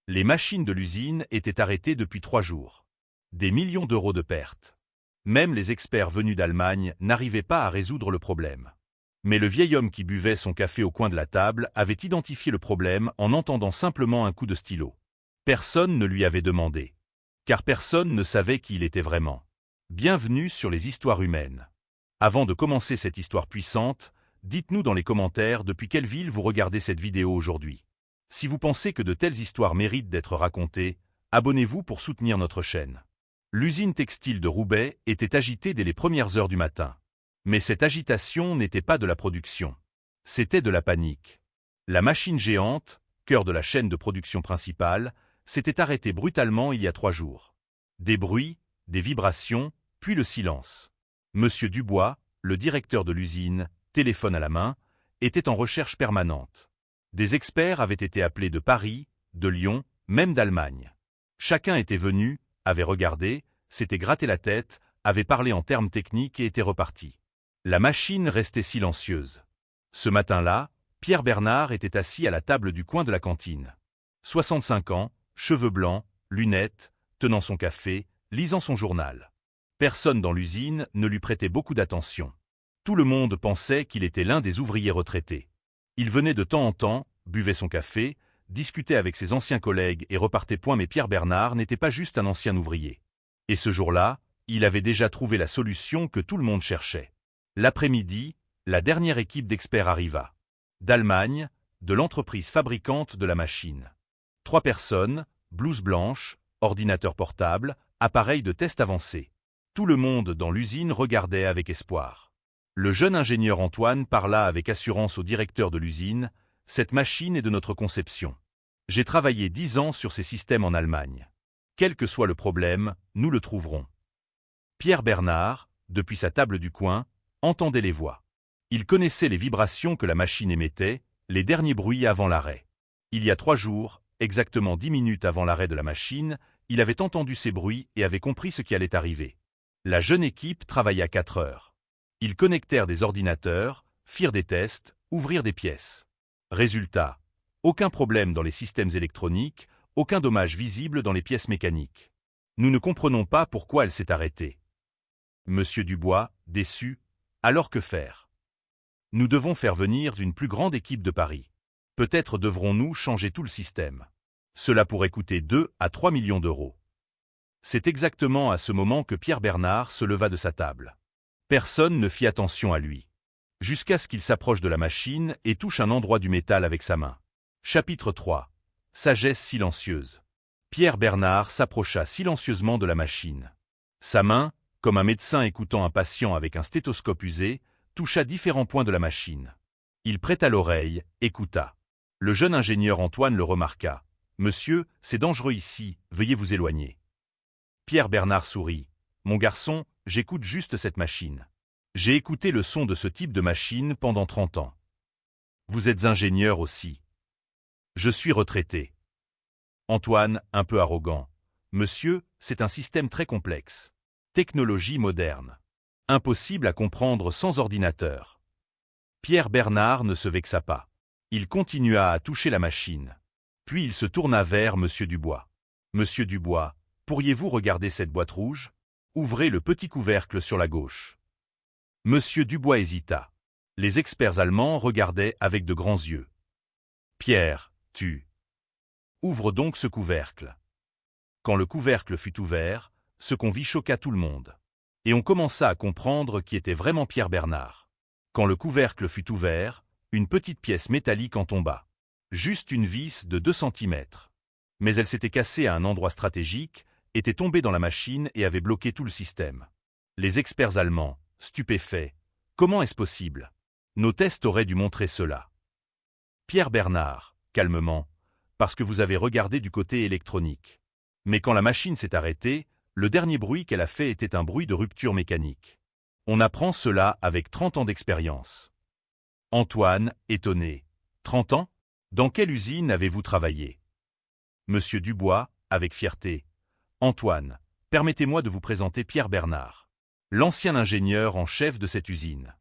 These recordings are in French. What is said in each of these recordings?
Les machines de l'usine étaient arrêtées depuis 3 jours. Des millions d'euros de pertes. Même les experts venus d'Allemagne n'arrivaient pas à résoudre le problème. Mais le vieil homme qui buvait son café au coin de la table avait identifié le problème en entendant simplement un coup de stylo. Personne ne lui avait demandé. Car personne ne savait qui il était vraiment. Bienvenue sur les histoires humaines. Avant de commencer cette histoire puissante, dites-nous dans les commentaires depuis quelle ville vous regardez cette vidéo aujourd'hui. Si vous pensez que de telles histoires méritent d'être racontées, abonnez-vous pour soutenir notre chaîne. L'usine textile de Roubaix était agitée dès les premières heures du matin. Mais cette agitation n'était pas de la production. C'était de la panique. La machine géante, cœur de la chaîne de production principale, s'était arrêtée brutalement il y a 3 jours. Des bruits, des vibrations, puis le silence. Monsieur Dubois, le directeur de l'usine, téléphone à la main, était en recherche permanente. Des experts avaient été appelés de Paris, de Lyon, même d'Allemagne. Chacun était venu, avait regardé, s'était gratté la tête, avait parlé en termes techniques et était reparti. La machine restait silencieuse. Ce matin-là, Pierre Bernard était assis à la table du coin de la cantine. 65 ans, cheveux blancs, lunettes, tenant son café, lisant son journal. Personne dans l'usine ne lui prêtait beaucoup d'attention. Tout le monde pensait qu'il était l'un des ouvriers retraités. Il venait de temps en temps, buvait son café, discutait avec ses anciens collègues et repartait point, mais Pierre Bernard n'était pas juste un ancien ouvrier. Et ce jour-là, il avait déjà trouvé la solution que tout le monde cherchait. L'après-midi, la dernière équipe d'experts arriva. D'Allemagne, de l'entreprise fabricante de la machine. 3 personnes, blouse blanche, ordinateur portable, appareil de test avancé. Tout le monde dans l'usine regardait avec espoir. Le jeune ingénieur Antoine parla avec assurance au directeur de l'usine. « Cette machine est de notre conception. J'ai travaillé 10 ans sur ces systèmes en Allemagne. Quel que soit le problème, nous le trouverons. » Pierre Bernard, depuis sa table du coin, entendait les voix. Il connaissait les vibrations que la machine émettait, les derniers bruits avant l'arrêt. Il y a 3 jours, exactement 10 minutes avant l'arrêt de la machine, il avait entendu ces bruits et avait compris ce qui allait arriver. La jeune équipe travailla 4 heures. Ils connectèrent des ordinateurs, firent des tests, ouvrirent des pièces. Résultat, aucun problème dans les systèmes électroniques, aucun dommage visible dans les pièces mécaniques. Nous ne comprenons pas pourquoi elle s'est arrêtée. Monsieur Dubois, déçu, alors que faire? Nous devons faire venir une plus grande équipe de Paris. Peut-être devrons-nous changer tout le système. Cela pourrait coûter 2 à 3 millions d'euros. C'est exactement à ce moment que Pierre Bernard se leva de sa table. Personne ne fit attention à lui. Jusqu'à ce qu'il s'approche de la machine et touche un endroit du métal avec sa main. Chapitre 3. Sagesse silencieuse. Pierre Bernard s'approcha silencieusement de la machine. Sa main, comme un médecin écoutant un patient avec un stéthoscope usé, toucha différents points de la machine. Il prêta l'oreille, écouta. Le jeune ingénieur Antoine le remarqua. « Monsieur, c'est dangereux ici, veuillez vous éloigner. » Pierre Bernard sourit. « Mon garçon, j'écoute juste cette machine. J'ai écouté le son de ce type de machine pendant 30 ans. Vous êtes ingénieur aussi. Je suis retraité. » Antoine, un peu arrogant. « Monsieur, c'est un système très complexe. Technologie moderne. Impossible à comprendre sans ordinateur. » Pierre Bernard ne se vexa pas. Il continua à toucher la machine. Puis il se tourna vers Monsieur Dubois. « Monsieur Dubois, pourriez-vous regarder cette boîte rouge? Ouvrez le petit couvercle sur la gauche. » Monsieur Dubois hésita. Les experts allemands regardaient avec de grands yeux. « Pierre, tu... ouvre donc ce couvercle. » Quand le couvercle fut ouvert, ce qu'on vit choqua tout le monde. Et on commença à comprendre qui était vraiment Pierre Bernard. Quand le couvercle fut ouvert, une petite pièce métallique en tomba. Juste une vis de 2 cm. Mais elle s'était cassée à un endroit stratégique, était tombée dans la machine et avait bloqué tout le système. Les experts allemands, stupéfaits. Comment est-ce possible? Nos tests auraient dû montrer cela. Pierre Bernard, calmement, parce que vous avez regardé du côté électronique. Mais quand la machine s'est arrêtée, le dernier bruit qu'elle a fait était un bruit de rupture mécanique. On apprend cela avec 30 ans d'expérience. Antoine, étonné. 30 ans? Dans quelle usine avez-vous travaillé? Monsieur Dubois, avec fierté. Antoine, permettez-moi de vous présenter Pierre Bernard, l'ancien ingénieur en chef de cette usine.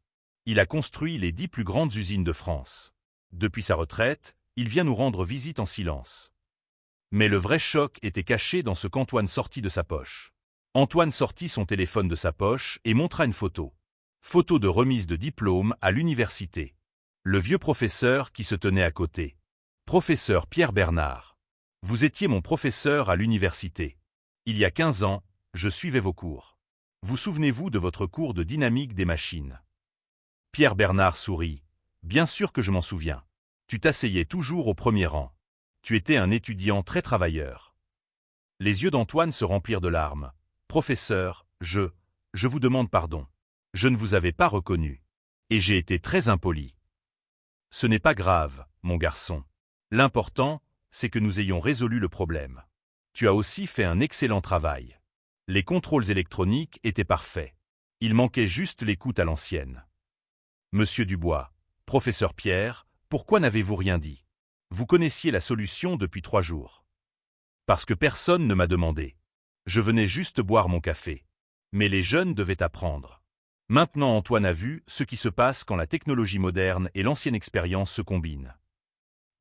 Il a construit les 10 plus grandes usines de France. Depuis sa retraite, il vient nous rendre visite en silence. Mais le vrai choc était caché dans ce qu'Antoine sortit de sa poche. Antoine sortit son téléphone de sa poche et montra une photo. Photo de remise de diplôme à l'université. Le vieux professeur qui se tenait à côté. Professeur Pierre Bernard. Vous étiez mon professeur à l'université. Il y a 15 ans, je suivais vos cours. Vous souvenez-vous de votre cours de dynamique des machines? Pierre Bernard sourit. Bien sûr que je m'en souviens. Tu t'asseyais toujours au premier rang. Tu étais un étudiant très travailleur. Les yeux d'Antoine se remplirent de larmes. Professeur, je vous demande pardon. Je ne vous avais pas reconnu. Et j'ai été très impoli. Ce n'est pas grave, mon garçon. L'important, c'est que nous ayons résolu le problème. Tu as aussi fait un excellent travail. Les contrôles électroniques étaient parfaits. Il manquait juste l'écoute à l'ancienne. Monsieur Dubois, professeur Pierre, pourquoi n'avez-vous rien dit? Vous connaissiez la solution depuis 3 jours. Parce que personne ne m'a demandé. Je venais juste boire mon café. Mais les jeunes devaient apprendre. Maintenant Antoine a vu ce qui se passe quand la technologie moderne et l'ancienne expérience se combinent.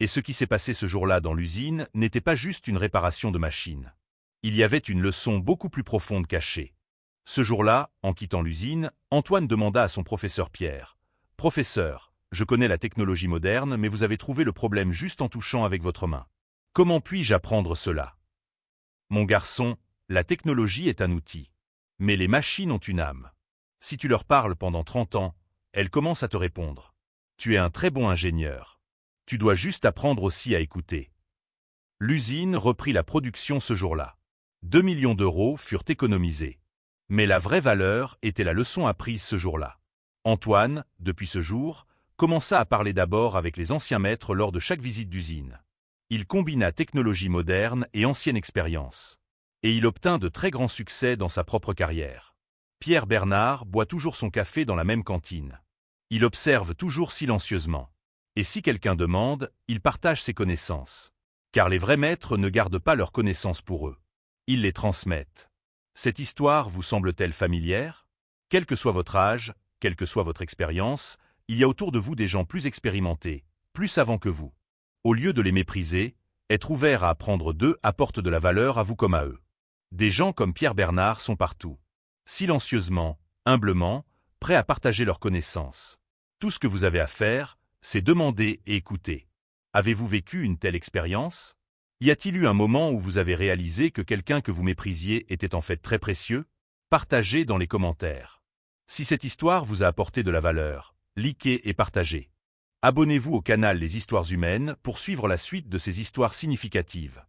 Et ce qui s'est passé ce jour-là dans l'usine n'était pas juste une réparation de machine. Il y avait une leçon beaucoup plus profonde cachée. Ce jour-là, en quittant l'usine, Antoine demanda à son professeur Pierre. « Professeur, je connais la technologie moderne, mais vous avez trouvé le problème juste en touchant avec votre main. Comment puis-je apprendre cela? Mon garçon, la technologie est un outil. Mais les machines ont une âme. Si tu leur parles pendant 30 ans, elles commencent à te répondre. Tu es un très bon ingénieur. Tu dois juste apprendre aussi à écouter. » L'usine reprit la production ce jour-là. 2 millions d'euros furent économisés. Mais la vraie valeur était la leçon apprise ce jour-là. Antoine, depuis ce jour, commença à parler d'abord avec les anciens maîtres lors de chaque visite d'usine. Il combina technologie moderne et ancienne expérience. Et il obtint de très grands succès dans sa propre carrière. Pierre Bernard boit toujours son café dans la même cantine. Il observe toujours silencieusement. Et si quelqu'un demande, il partage ses connaissances. Car les vrais maîtres ne gardent pas leurs connaissances pour eux. Ils les transmettent. Cette histoire vous semble-t-elle familière? Quel que soit votre âge, quelle que soit votre expérience, il y a autour de vous des gens plus expérimentés, plus savants que vous. Au lieu de les mépriser, être ouvert à apprendre d'eux apporte de la valeur à vous comme à eux. Des gens comme Pierre Bernard sont partout. Silencieusement, humblement, prêts à partager leurs connaissances. Tout ce que vous avez à faire, c'est demander et écouter. Avez-vous vécu une telle expérience? Y a-t-il eu un moment où vous avez réalisé que quelqu'un que vous méprisiez était en fait très précieux? Partagez dans les commentaires. Si cette histoire vous a apporté de la valeur, likez et partagez. Abonnez-vous au canal Les Histoires Humaines pour suivre la suite de ces histoires significatives.